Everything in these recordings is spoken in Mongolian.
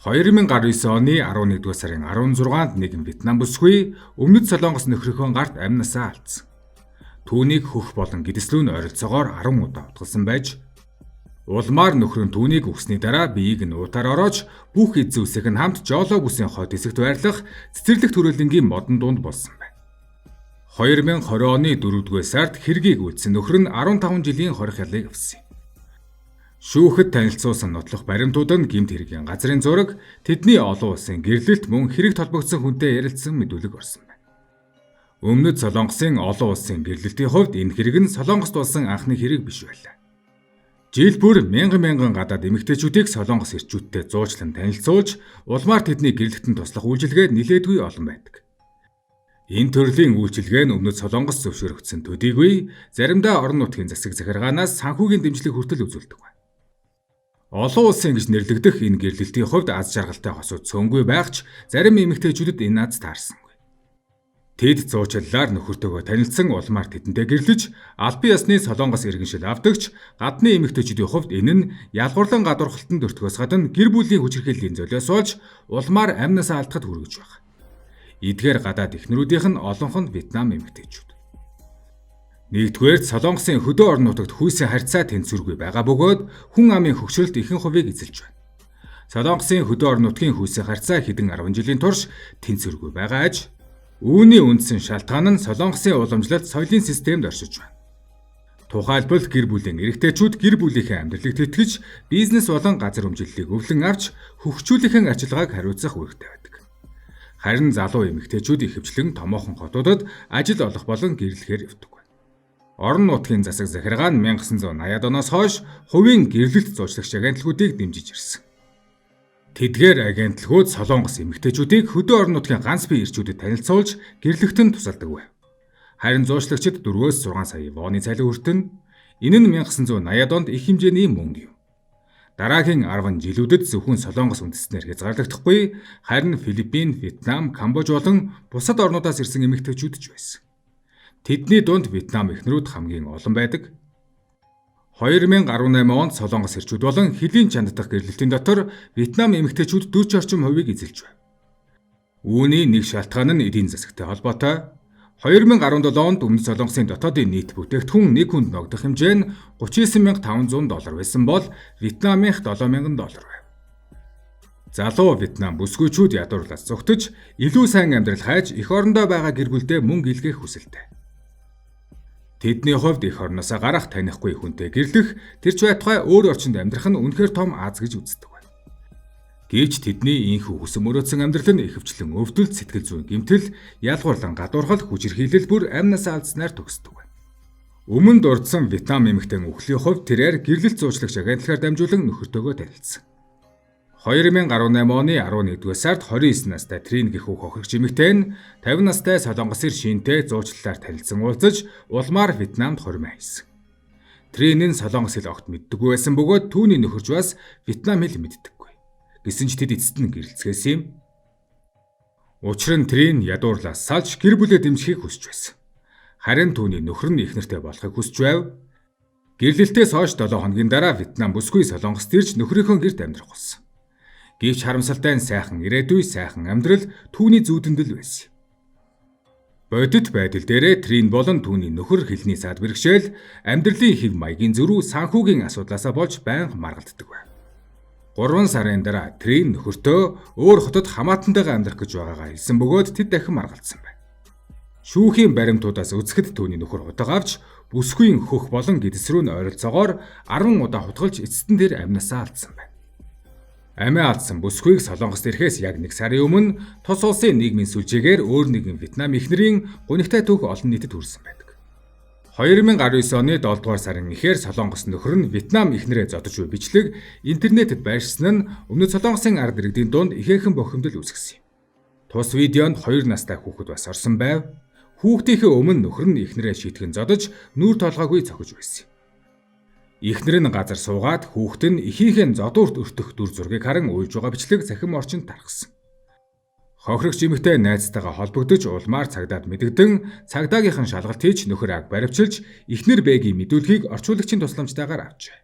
2019 оны 11-р сарын 16-нд нэгэн Вьетнам бүсгүй Өмнөд Солонгос нөхрийнхөө гарт амь насаа алдсан. Түүнийг хөх болон гэдэслүүн ойролцоогоор 10 удаа утгалсан байж улмаар нөхөр нь түүнийг үхсний дараа биеийг нь уутаар ороож бүх эд зүйлсийг нь хамт жолоо бүсийн хойд хэсэгт байрлах цэцэрлэг төрөлнгийн модон дунд болсон байна. 2020 оны 4-р сард хэргийг үйлдсэн нөхөр нь 15 жилийн хорих ялыг авсан. Шүүхэд танилцуулсан нотлох баримтууд нь гэмт хэргийн газрын зураг, тэдний олон улсын гэрлэлт мөн хэрэг толбогдсон хүнтэй ярилцсан мэдүүлэг орсон байна. Өмнөд Солонгосын олон улсын гэрлэлтийн хувьд энэ хэрэг нь Солонгост болсон анхны хэрэг биш байлаа. Жил бүр мянган гадаад эмэгтэйчүүдийг Солонгос ирчүүдтэй зуучлан танилцуулж, улмаар тэдний гэрлэлтэнд туслах үйлчилгээ нилээдгүй олон байдаг. Энэ төрлийн үйлчилгээ нь Өмнөд Солонгос зөвшөөрөгдсөн төдийгүй заримдаа орон нутгийн засаг захиргаанаас санхүүгийн дэмжлэг хүртэл үзүүлдэг байна. Олон улсын гэж нэрлэгдэх энэ гэрлэлтийн хувьд аз жаргалтай хосууд цөөнгүй байх ч зарим эмэгтэйчүүдэд энэ аз таарсангүй. Тэд зуучлалаар нөхөртөөгөө танилцсан улмаар тэдэнтэй гэрлэж албан ёсны Солонгос иргэншил авдагч гадны эмэгтэйчүүдийн хувьд энэ нь ялгуурлан гадуурхалтанд өртгөөс гадна гэр бүлийн хүчирхийллийн золиос болж улмаар амь насаа алдахад хүргэж байна. Эдгээр гадаад эхнэрүүдийнх нь олонх нь Вьетнам эмэгтэйчүүд. Нэгдүгээр Солонгосын хөдөө орон нутагт хүйсийн харьцаа тэнцвэргүй байгаа бөгөөд хүн амын хөгшрөлт ихэнх хувийг эзэлж байна. Солонгосын хөдөө орон нутгийн хүйсийн харьцаа хэдэн 10 жилийн турш тэнцвэргүй байгаа аж үүний үндсэн шалтгаан нь Солонгосын уламжлалт соёлын системд оршиж байна. Тухайлбал гэр бүлийн эрэгтэйчүүд гэр бүлийнхээ амьдралыг тэтгэж бизнес болон газар өмжиллийг өвлөн авч хөгжүүлэхэн ажиллагааг хариуцах үүрэгтэй байдаг. Харин залуу эмэгтэйчүүд ихэвчлэн томоохон хотуудад ажил олох болон гэрлэхээр явдаг. Орон нутгийн засаг захиргаа нь 1980-ад оноос хойш хувийн гэрлэлт зуучлагч агентлагуудыг дэмжиж ирсэн. Тэдгээр агентлагууд Солонгос эмэгтэйчүүдийг хөдөө орон нутгийн ганц бие ирчүүдэд танилцуулж гэрлэхтэн тусалдаг байв. Харин зуучлагчид 4-6 сая воны цалин өртөн. Энэ нь 1980-ад онд их хэмжээний мөнгө юм. Дараагийн 10 жилүүдэд зөвхөн Солонгос үндэстнээр хязгаарлагдахгүй, харин Филиппин, Вьетнам, Камбож болон бусад орнуудаас ирсэн эмэгтэйчүүд ч байсан. Тэдний дунд Вьетнам эхнэрүүд хамгийн олон байдаг. 2018 онд Солонгос ирчүүд болон хөлийн чанддах гэрлэлтийн дотор Вьетнам эмэгтэйчүүд 40 орчим хувийг эзэлж байна. Үүний нэг шалтгаан нь эдийн засагтай холбоотой. 2017 онд Өмнөд Солонгосын дотоодын нийт бүтээгдэхүүн нэг хүнд ногдох хэмжээ нь $39,500 байсан бол Вьетнамынх $7,000 байв. Залуу Вьетнам бүсгүйчүүд ядуурлаас зугтаж, илүү сайн амьдрал хайж эх орондоо байгаа гэр бүлдээ мөнгө илгээх хүсэлтэй. Тэдний хувьд эх орноосоо гарах танихгүй хүнтэй гэрлэх, тэр ч байтугай өөр орчинд амьдрах нь үнэхээр том аз гэж үздэг байна. Гэвч тэдний ийхүү хүсэм мөрөөдсөн амьдрал нь ихэвчлэн өвдөлт, сэтгэл зүйн гэмтэл, ялгуурлан гадуурхал, хүчирхийлэл бүр амь насаа алдснаар төгсдөг байна. Өмнө дурдсан Вьетнам эмэгтэй үхлийн хувьд тэрээр гэрлэлт зуучлагч агентлагаар дамжуулан нөхөртөөгөө танилцсан. 2018 оны 11-р сард 29 настай Трин гэх хүүг хохирогч эмэгтэй нь 50 настай Солонгосын шинтэй зуучлалаар танилцсан уулзаж улмаар Вьетнамд хормой хийсэн. Трин нь Солонгос хэл огт мэддэггүй байсан бөгөөд түүний нөхөрч бас Вьетнам хэл мэддэггүй. Гэсэн ч тэд эцэст нь гэрэлцгээс юм. Учир нь Трин ядуурлаас салж гэр бүлээ дэмжихийг хүсэж байсан. Харин түүний нөхөр нь эхнэртэй болохыг хүсэж байв. Гэрлэлтээс хойш 7 хоногийн дараа Вьетнам бүсгүй Солонгост ирж нөхрийнхөө гэрт амьдрах болсон. Гэвч харамсалтай нь сайхан ирээдүй, сайхан амьдрал түүний зүүдэнд л байсан. Бодит байдал дээрээ Трин болон түүний нөхөр хэлний саад бэрхшээл амьдралын хэв маягийн зөрүү санхүүгийн асуудлаасаа болж байнга маргалддаг байв. 3 сарын дараа Трин нөхөртөө өөр хотод хамаатантайгаа амьдрах гэж байгаагаа хэлсэн бөгөөд тэд дахин маргалдсан байна. Шүүхийн баримтуудаас үзэхэд түүний нөхөр хутга авч бүсгүйн хөх болон гэдэс рүү нь ойролцоогоор 10 удаа хутгалж эцэстэн дээр амь насаа алдсан байна. Амиа алдсан бүсгүйг Солонгост ирэхээс яг 1 сарын өмнө тус улсын нийгмийн сүлжээгээр өөр нэгэн Вьетнам эхнэрийн гунигтай түүх олон нийтэд хүрсэн байдаг. 2019 оны 7-р сарын эхээр Солонгос нөхөр нь Вьетнам эхнэрээ зодож буй бичлэг интернетэд байршсан нь Өмнөд Солонгосын ард иргэдийн дунд ихээхэн бохимдол үүсгэсэн юм. Тус видеонд 2 настай хүүхэд бас орсон байв. Хүүхдийнхээ өмнө нөхөр нь эхнэрээ шийтгэн зодож нүүр толгойгүй цохиж байсан. Эхнэр нь газар суугаад хүүхэд нь эхийнхээ зодуурт өртөх дүр зургийг харан уйлж байгаа бичлэг цахим орчинд тархсан. Хохирогч эмэгтэй найзтайгаа холбогдож улмаар цагдаад мэдэгдэн цагдаагийнхан шалгалт хийж нөхөр аг баривчилж эхнэр бэгийн мэдүүлгийг орчуулагчийн тусламжтайгаар авчээ.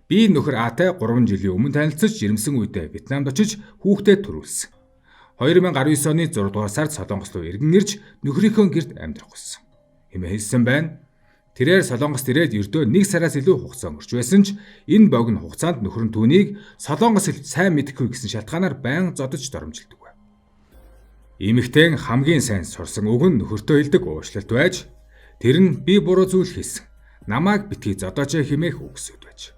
Би нөхөр Атай 3 жилийн өмнө танилцж жирэмсэн үедээ Вьетнамд очиж хүүхдэд төрүүлсэн. 2019 оны 6 дугаар сард Солонгос руу иргэн ирж нөхрийнхөө гэрт амьдрах болсон. Хэмээн хэлсэн байна. Тэрээр Солонгост ирээд ердөө 1 сараас илүү хугацаа өнгөрч байсан ч энэ богино хугацаанд нөхөр нь түүнийг Солонгос хэл сайн мэдэхгүй гэсэн шалтгаанаар байнга зодож доромжилдог байв. Эмэгтэй хамгийн сайн сурсан үг нь нөхөртөө хэлдэг уушлалт байж, тэр нь би буруу зүйл хийсэн. Намайг битгий зодооч хэмээх үгсүүд байж.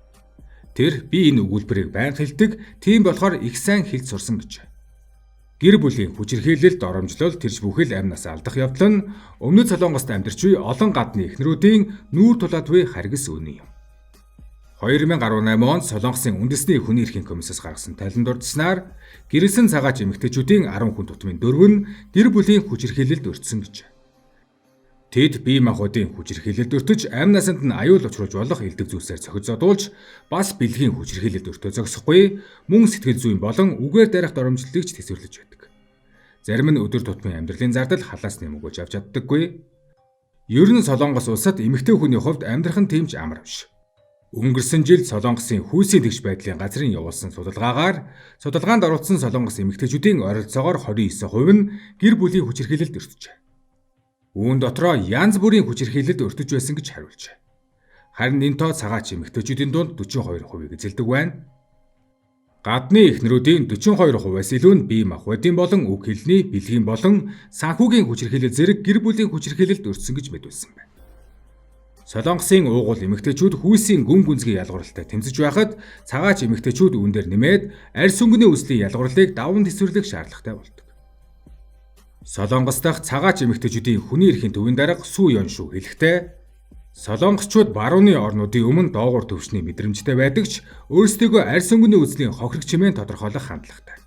Тэр би энэ өгүүлбэрийг байнга хэлдэг, тийм болохоор их сайн хэлж сурсан гэж. Гэр бүлийн хүчирхийлэлд доромжлол тэрж бүхэл амнаас алдах явдал нь өмнөд Солонгост амьдарч буй олон гадны эхнэрүүдийн нүүр тулаад буй харгас үнэн юм. 2018 онд Солонгосын үндэсний хүний эрхийн комиссаас гаргасан тайланд дурдсанаар гэрэлсэн цагаач эмэгтэйчүүдийн 10 хүн тутмын 4 нь гэр бүлийн хүчирхийлэлд өртсөн гэж. Тэд бие махбодын хүчирхийлэлд өртөж амь насанд нь аюул учруулж болох элдэг зүйлсээр цохиж зодуулж бас бэлгийн хүчирхийлэлд өртөө зогсохгүй мөн сэтгэл зүйн болон үгээр дарих доромжлолыг ч төсвөрлөж байдаг. Зарим нь өдөр тутмын амьдралын зардал халаас нэмэгүүлж авч чаддаггүй. Ер нь Солонгос улсад эмэгтэй хүний хувьд амьдрах нь тийм ч амар биш. Өнгөрсөн жил Солонгосын хүйсийн тэгш байдлын газрын явуулсан судалгаанд оруулсан Солонгос эмэгтэйчүүдийн ойролцоогоор 29% нь гэр бүлийн хүчирхийлэлд өртөжээ. Үүн дотроо янз бүрийн хүчирхийлэлд өртөж байсан гэж хариулжээ. Харин энэ тоо цагаач эмэгтэйчүүдийн дунд 42%-ийг эзэлдэг байна. Гадны эхнэрүүдийн 42%-аас илүү нь бие махбодын болон үг хэлний, бэлгийн болон санхүүгийн хүчирхийлэл зэрэг гэр бүлийн хүчирхийлэлд өртсөн гэж мэдүүлсэн байна. Солонгосын уугуул эмэгтэйчүүд хүйсийн гүн гүнзгий ялгууралтай тэмцэж байхад цагаач эмэгтэйчүүд үүн дээр нэмээд арьс өнгөний үслийн ялгуурлыг даван тесвэрлэх шаардлагатай болдог. Солонгос дахь цагаач эмэгтэйчүүдийн хүний эрхийн төвийн дарга Сүү Ёншүү хэлэхдээ Солонгосчууд барууны орнуудын өмнө доогуур төвшний мэдрэмжтэй байдаг ч өөрсдийгөө арьс өнгөний үзлийн хохирог чимээн тодорхойлох хандлагатай.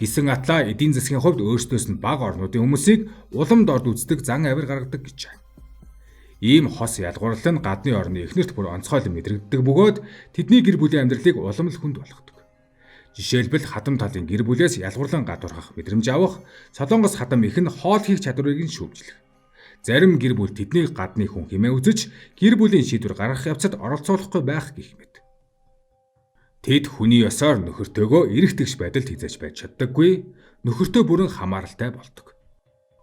Гисэн атлаа эдийн засгийн хувьд өөрсдөөс нь бага орнуудын хүмүүсийг улам дорд үздэг зан авир гаргадаг гэж байна. Ийм хос ялгуурлал нь гадны орны эхнэрт бүр онцгойлон мэдрэгддэг бөгөөд тэдний гэр бүлийн амьдралыг улам л хүнд болгодог. Жишээлбэл хадам талын гэр бүлээс ялгуурлан гадуурхах мэдрэмж авах, Солонгос хадам их нь хоол хийх чадварыг нь шүүмжлэх. Зарим гэр бүл тэднийг гадны хүн хэмээн үзэж гэр бүлийн шийдвэр гаргах явцад оролцоолохгүй байх гэх мэт. Тэд хүний ёсоор нөхөртөөгөө эрэх тэгш байдалд хязгаарч байж чаддаггүй, нөхөртөө бүрэн хамааралтай болдог.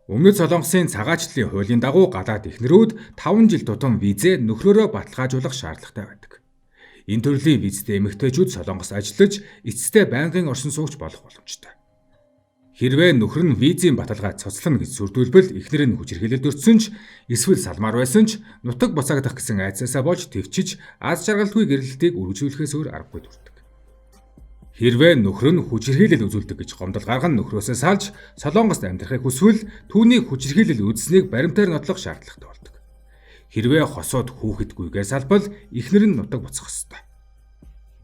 Өмнөд Солонгосын цагаачлалын хуулийн дагуу гадаад эхнэрүүд 5 жил тутам визээ нөхрөөрөө баталгаажуулах шаардлагатай байдаг. Энэ төрлийн визтэй эмэгтэйчүүд Солонгос ажиллаж, эцэстээ байнгын оршин суугч болох боломжтой. Хэрвээ нөхөр нь визийн баталгаа цуцлана гэж сүрдүүлбэл эхнэр нь хүчирхийлэлд өртсөн ч эсвэл салмаар байсан ч нутаг буцаагдах гэсэн айцаасаа болж төвчиж аз жаргалгүй гэрэлтийг үргэлжлүүлэхээс өөр аргагүй дурдаг. Хэрвээ нөхөр нь хүчирхийлэл үзүүлдэг гэж гомдол гарган нөхрөөсөө салж Солонгост амьдрахыг хүсвэл түүнийг хүчирхийлэл үзснийг баримтаар нотлох шаардлагатай болдог. Хэрвээ хосоод хүүхэдгүйгээр салбал эхнэр нь нутаг буцах ёстой.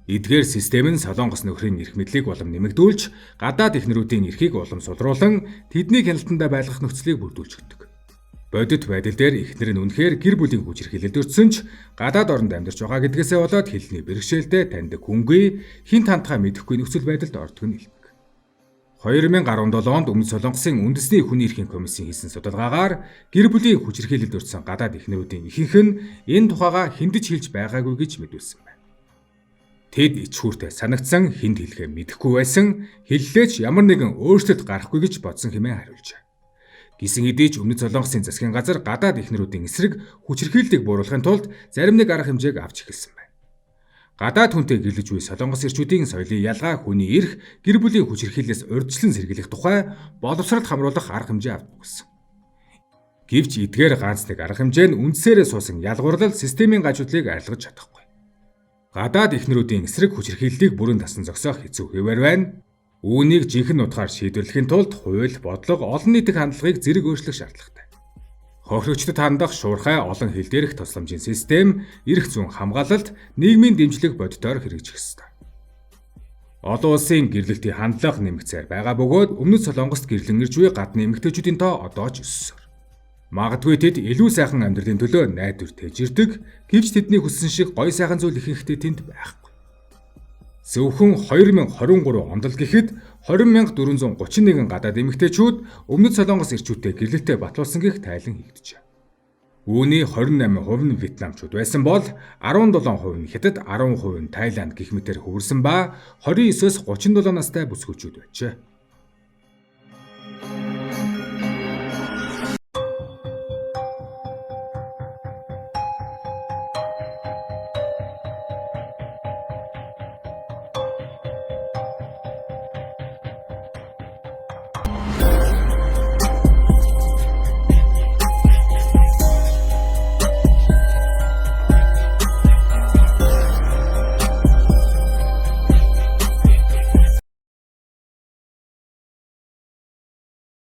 Эдгээр систем нь Солонгос нөхрийн эрх мэдлийг улам нэмэгдүүлж, гадаад эхнэрүүдийн эрхийг улам сулруулан тэдний хяналтандаа байлгах нөхцөлийг бүрдүүлж өгдөг. Бодит байдал дээр эхнэр нь үнэхээр гэр бүлийн хүчирхийлэлд өртсөн ч гадаад оронд амьдарч байгаа гэдгээсээ болоод хэлний бэрхшээлтэй таньдаг хүнгүй, хин тантхаа мэдэхгүй нөхцөл байдалд ордог нь илбэг. 2017 онд Өмнөд Солонгосын үндэсний хүний эрхийн комиссийн хийсэн судалгаагаар гэр бүлийн хүчирхийлэлд өртсөн гадаад эхнэрүүдийн ихэнх нь энэ тухайга хиндэж хэлж байгаагүй гэж мэдүүлсэн байна. Тэд ичхүүртэй санагдсан, хинд хэлэхээ мэдэхгүй байсан, хэллээч ямар нэгэн өөрчлөлт гарахгүй гэж бодсон хэмээн хариулжээ. Гисэн хэдий ч Өмнөд Солонгосын засгийн газар гадаад эхнэрүүдийн эсрэг хүчирхийллийг бууруулахын тулд зарим нэг арга хэмжээг авч эхэлсэн байна. Гадаад хүнтэй гэрлэж буй Солонгос ирчүүдийн соёлын ялгаа, хүний эрх, гэр бүлийн хүчирхийллээс урьдчилан сэргийлэх тухай боловсрол хамруулах арга хэмжээ авдаг гэсэн. Гэвч эдгээр ганц нэг арга хэмжээ нь үндсээрээ суусан ялгуурлал системийн гажуудлыг арилгаж чадахгүй. Гадаад эхнэрүүдийн эсрэг хүчирхийллийг бүрэн дасан зогсоох хэцүү хэвээр байна. Үүнийг жинхэнэ утгаар шийдвэрлэхийн тулд хууль, бодлого, олон нийтийн хандлагыг зэрэг өөрчлөх шаардлагатай. Хохирогчдод хандах шуурхай олон хил дээрх тусламжийн систем, эрх зүйн хамгаалалт, нийгмийн дэмжлэг бодитоор хэрэгжих ёстой. Олон улсын гэрлэлтийн хандлага нэмэгцээр байгаа бөгөөд Өмнөд Солонгост гэрлэн ирж буй гадны эмэгтэйчүүдийн тоо одоо ч өссөөр. Магадгүй тэд илүү сайхан амьдралын төлөө найдвар тээж ирдэг, гэвч тэдний хүссэн шиг гоё сайхан зүйл ихэнхдээ тэнд байхгүй. Зөвхөн 2023 онд л гэхэд 20,431 гадаад эмэгтэйчүүд Өмнөд Солонгос ирчүүтэй гэрлэлтэд батлуулсан гэх тайлан хийгджээ. Үүний 28% нь вьетнамчууд байсан бол 17% нь Хятад, 10% нь Тайланд гэх мэтээр хөвөрсөн ба 29-с 37 настай бүсгүйчүүд байжээ.